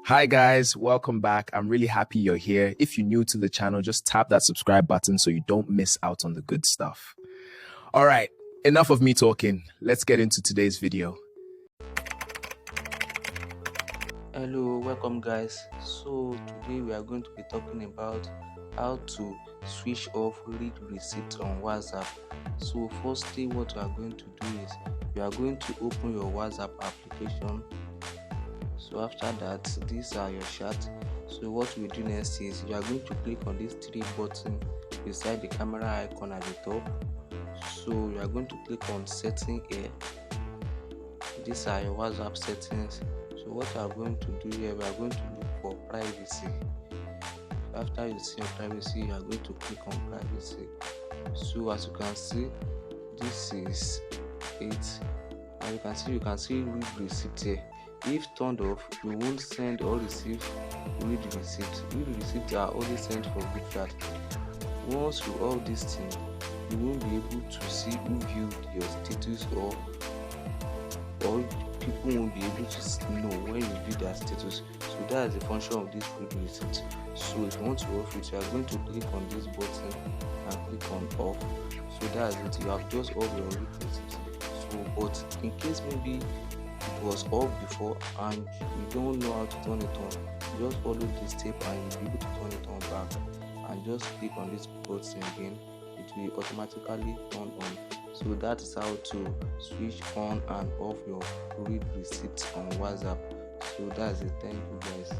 Hi guys, welcome back. I'm really happy you're here. If you're new to the channel, just tap that subscribe button so you don't miss out on the good stuff. All right, enough of me talking. Let's get into today's video. Hello, welcome guys. So today we are going to be talking about how to switch off read receipt on WhatsApp. So firstly, what we are going to do is we are going to open your WhatsApp application. So after that, these are your chats. So what we do next is you are going to click on these three buttons beside the camera icon at the top. So you are going to click on setting here. These are your WhatsApp settings. So what we are going to do here, we are going to look for privacy. After you see your privacy, you are going to click on privacy. So as you can see, this is it. And you can see read receipt here. If turned off, you won't send or receive read receipt. Read receipts are only sent for group chat. Once you off this thing, you won't be able to see who viewed your status or people won't be able to know when you view their status. So that is the function of this read receipt. So if you want to off it, you are going to click on this button and click on off. So that's it. You have just off your read receipt. So but in case maybe it was off before and you don't know how to turn it on, just follow this step and you'll be able to turn it on back, and just click on this button again. It will automatically turn on. So that is how to switch on and off your read receipt on WhatsApp. So that's it. Thank you guys.